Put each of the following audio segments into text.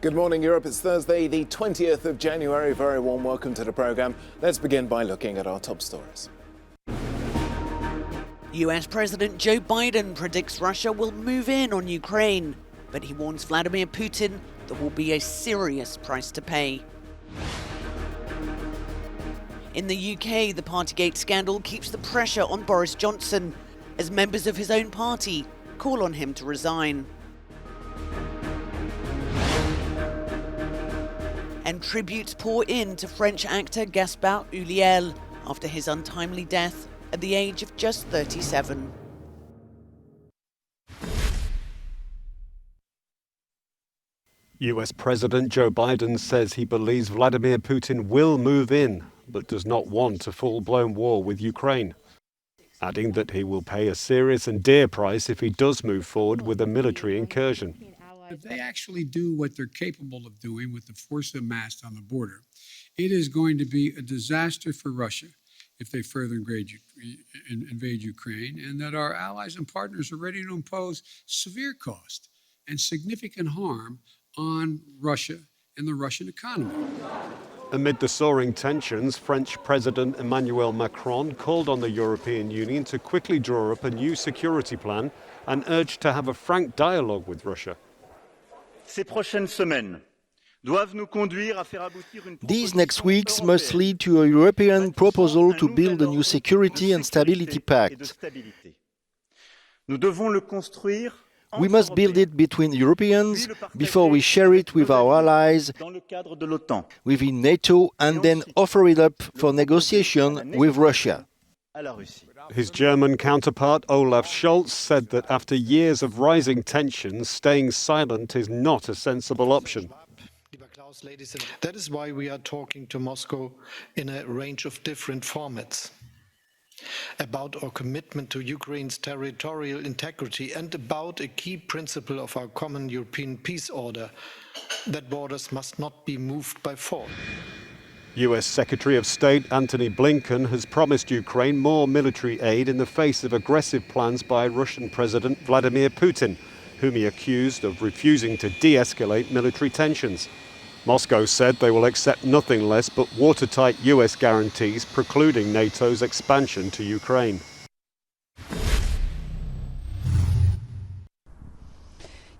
Good morning, Europe. It's Thursday, the 20th of January. Very warm welcome to the programme. Let's begin by looking at our top stories. US President Joe Biden predicts Russia will move in on Ukraine, but he warns Vladimir Putin there will be a serious price to pay. In the UK, the Partygate scandal keeps the pressure on Boris Johnson as members of his own party call on him to resign. And tributes pour in to French actor Gaspard Ulliel after his untimely death at the age of just 37. US President Joe Biden says he believes Vladimir Putin will move in, but does not want a full-blown war with Ukraine, adding that he will pay a serious and dear price if he does move forward with a military incursion. If they actually do what they're capable of doing with the force amassed on the border, it is going to be a disaster for Russia if they further invade Ukraine, and that our allies and partners are ready to impose severe cost and significant harm on Russia and the Russian economy. Amid the soaring tensions, French President Emmanuel Macron called on the European Union to quickly draw up a new security plan and urged to have a frank dialogue with Russia. These next weeks must lead to a European proposal to build a new security and stability pact. We must build it between Europeans before we share it with our allies within NATO and then offer it up for negotiation with Russia. His German counterpart Olaf Scholz said that after years of rising tensions, staying silent is not a sensible option. That is why we are talking to Moscow in a range of different formats. About our commitment to Ukraine's territorial integrity and about a key principle of our common European peace order, that borders must not be moved by force. US Secretary of State Antony Blinken has promised Ukraine more military aid in the face of aggressive plans by Russian President Vladimir Putin, whom he accused of refusing to de-escalate military tensions. Moscow said they will accept nothing less but watertight US guarantees precluding NATO's expansion to Ukraine.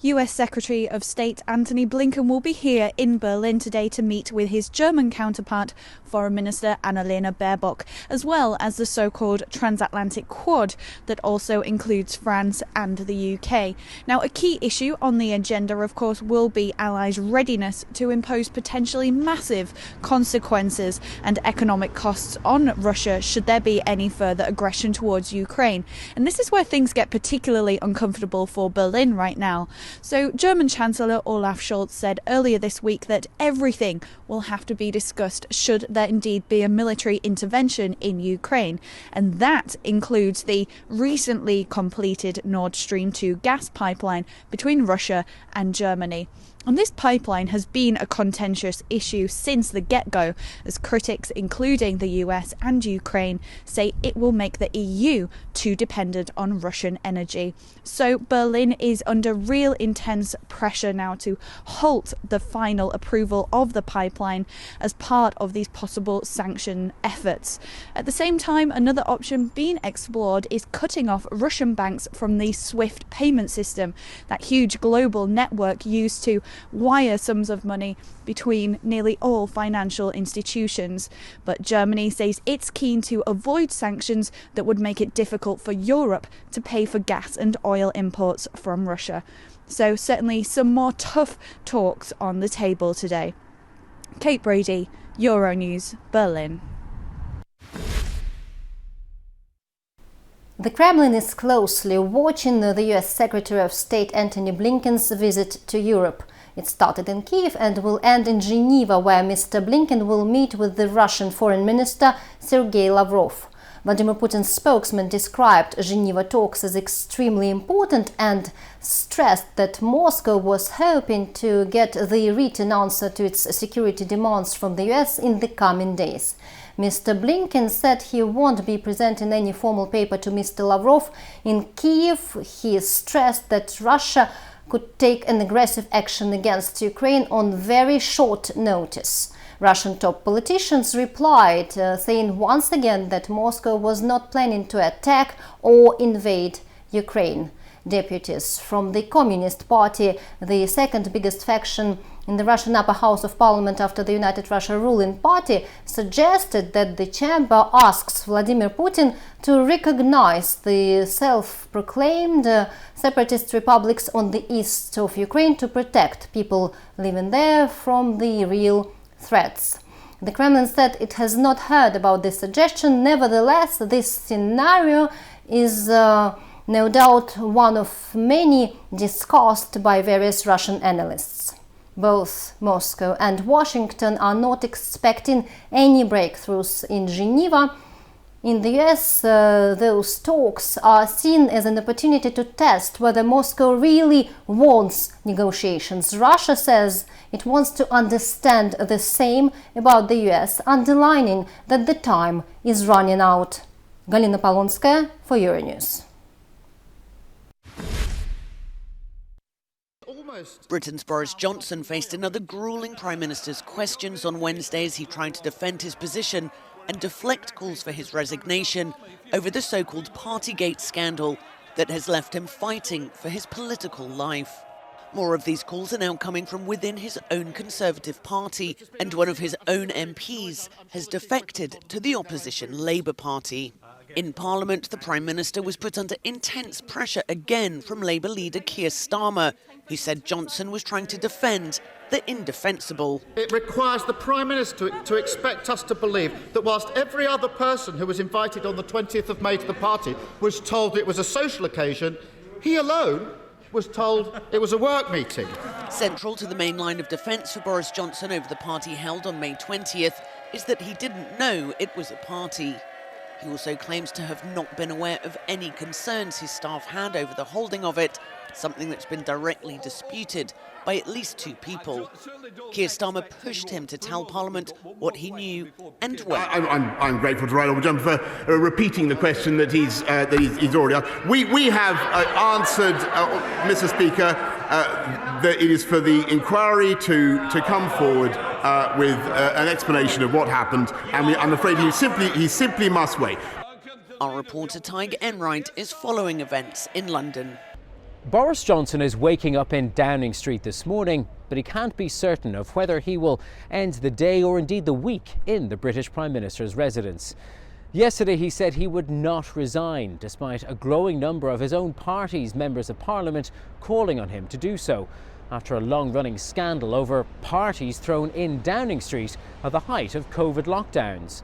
US Secretary of State Antony Blinken will be here in Berlin today to meet with his German counterpart, Foreign Minister Annalena Baerbock, as well as the so-called transatlantic quad that also includes France and the UK. Now, a key issue on the agenda, of course, will be allies' readiness to impose potentially massive consequences and economic costs on Russia should there be any further aggression towards Ukraine. And this is where things get particularly uncomfortable for Berlin right now. So German Chancellor Olaf Scholz said earlier this week that everything will have to be discussed should there indeed be a military intervention in Ukraine. And that includes the recently completed Nord Stream 2 gas pipeline between Russia and Germany. And this pipeline has been a contentious issue since the get-go, as critics, including the US and Ukraine, say it will make the EU too dependent on Russian energy. So Berlin is under real intense pressure now to halt the final approval of the pipeline as part of these possible sanction efforts. At the same time, another option being explored is cutting off Russian banks from the SWIFT payment system, that huge global network used to wire sums of money between nearly all financial institutions. But Germany says it's keen to avoid sanctions that would make it difficult for Europe to pay for gas and oil imports from Russia. So certainly some more tough talks on the table today. Kate Brady, Euronews, Berlin. The Kremlin is closely watching the US Secretary of State Antony Blinken's visit to Europe. It started in Kiev and will end in Geneva, where Mr. Blinken will meet with the Russian Foreign Minister Sergei Lavrov. Vladimir Putin's spokesman described Geneva talks as extremely important and stressed that Moscow was hoping to get the written answer to its security demands from the US in the coming days. Mr. Blinken said he won't be presenting any formal paper to Mr. Lavrov in Kiev. He stressed that Russia could take an aggressive action against Ukraine on very short notice. Russian top politicians replied, saying once again that Moscow was not planning to attack or invade Ukraine. Deputies from the Communist Party, the second biggest faction in the Russian upper house of parliament after the United Russia ruling party, suggested that the chamber asks Vladimir Putin to recognize the self-proclaimed separatist republics on the east of Ukraine to protect people living there from the real threats. The Kremlin said it has not heard about this suggestion. Nevertheless, this scenario is no doubt one of many discussed by various Russian analysts. Both Moscow and Washington are not expecting any breakthroughs in Geneva. In the US, those talks are seen as an opportunity to test whether Moscow really wants negotiations. Russia says it wants to understand the same about the US, underlining that the time is running out. Galina Polonskaya for Euronews. Britain's Boris Johnson faced another gruelling Prime Minister's questions on Wednesday as he tried to defend his position and deflect calls for his resignation over the so-called Partygate scandal that has left him fighting for his political life. More of these calls are now coming from within his own Conservative Party, and one of his own MPs has defected to the opposition Labour Party. In Parliament, the Prime Minister was put under intense pressure again from Labour leader Keir Starmer, who said Johnson was trying to defend the indefensible. It requires the Prime Minister to expect us to believe that whilst every other person who was invited on the 20th of May to the party was told it was a social occasion, he alone was told it was a work meeting. Central to the main line of defence for Boris Johnson over the party held on May 20th is that he didn't know it was a party. He also claims to have not been aware of any concerns his staff had over the holding of it, something that's been directly disputed by at least two people. Keir Starmer pushed him to tell Parliament what he knew and when. I'm grateful to Right Honourable John for repeating the question that he's already asked. We have answered, Mr. Speaker, that it is for the inquiry to come forward with an explanation of what happened, and I'm afraid he simply must wait. Our reporter Tig Enright is following events in London. Boris Johnson is waking up in Downing Street this morning, but he can't be certain of whether he will end the day or indeed the week in the British Prime Minister's residence. Yesterday he said he would not resign, despite a growing number of his own party's members of Parliament calling on him to do so, after a long-running scandal over parties thrown in Downing Street at the height of COVID lockdowns.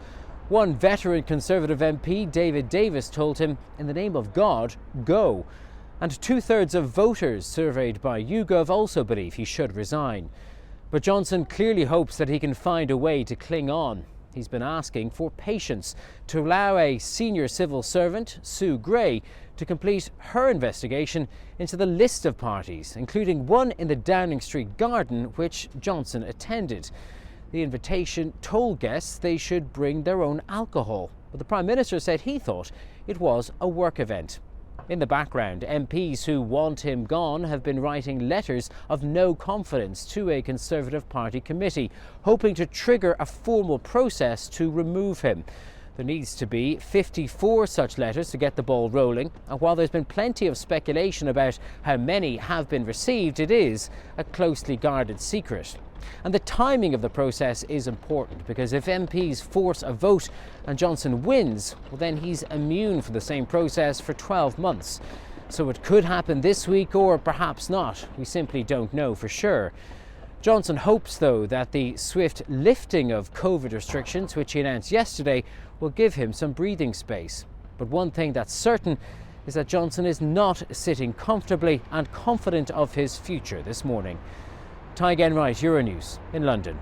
One veteran Conservative MP, David Davis, told him, "In the name of God, go." And 2/3 of voters surveyed by YouGov also believe he should resign. But Johnson clearly hopes that he can find a way to cling on. He's been asking for patience to allow a senior civil servant, Sue Gray, to complete her investigation into the list of parties, including one in the Downing Street garden which Johnson attended. The invitation told guests they should bring their own alcohol, but the Prime Minister said he thought it was a work event. In the background, MPs who want him gone have been writing letters of no confidence to a Conservative Party committee, hoping to trigger a formal process to remove him. There needs to be 54 such letters to get the ball rolling, and while there's been plenty of speculation about how many have been received, it is a closely guarded secret. And the timing of the process is important, because if MPs force a vote and Johnson wins, well, then he's immune from the same process for 12 months. So it could happen this week or perhaps not. We simply don't know for sure. Johnson hopes, though, that the swift lifting of COVID restrictions, which he announced yesterday, will give him some breathing space. But one thing that's certain is that Johnson is not sitting comfortably and confident of his future this morning. Tig Enright, Euronews in London.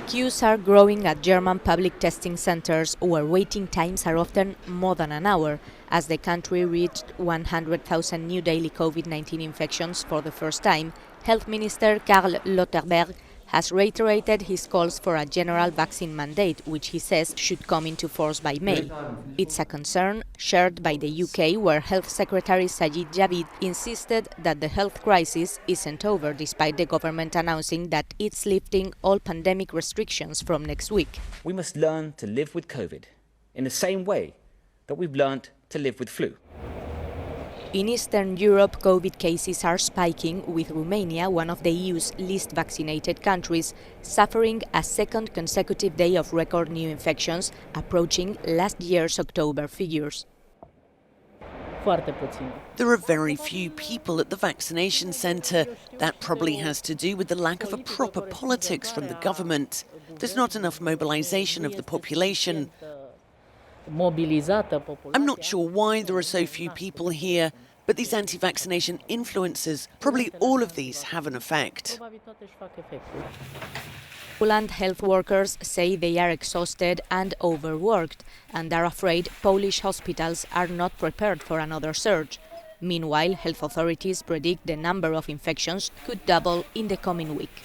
Queues are growing at German public testing centres, where waiting times are often more than an hour, as the country reached 100,000 new daily COVID-19 infections for the first time. Health Minister Karl Lauterbach has reiterated his calls for a general vaccine mandate, which he says should come into force by May. It's a concern shared by the UK, where Health Secretary Sajid Javid insisted that the health crisis isn't over, despite the government announcing that it's lifting all pandemic restrictions from next week. We must learn to live with COVID in the same way that we've learned to live with flu. In Eastern Europe, COVID cases are spiking, with Romania, one of the EU's least vaccinated countries, suffering a second consecutive day of record new infections, approaching last year's October figures. There are very few people at the vaccination centre. That probably has to do with the lack of a proper politics from the government. There's not enough mobilisation of the population. I'm not sure why there are so few people here, but these anti-vaccination influences, probably all of these have an effect. Poland health workers say they are exhausted and overworked, and are afraid Polish hospitals are not prepared for another surge. Meanwhile, health authorities predict the number of infections could double in the coming week.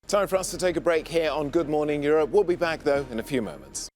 Time for us to take a break here on Good Morning Europe. We'll be back, though, in a few moments.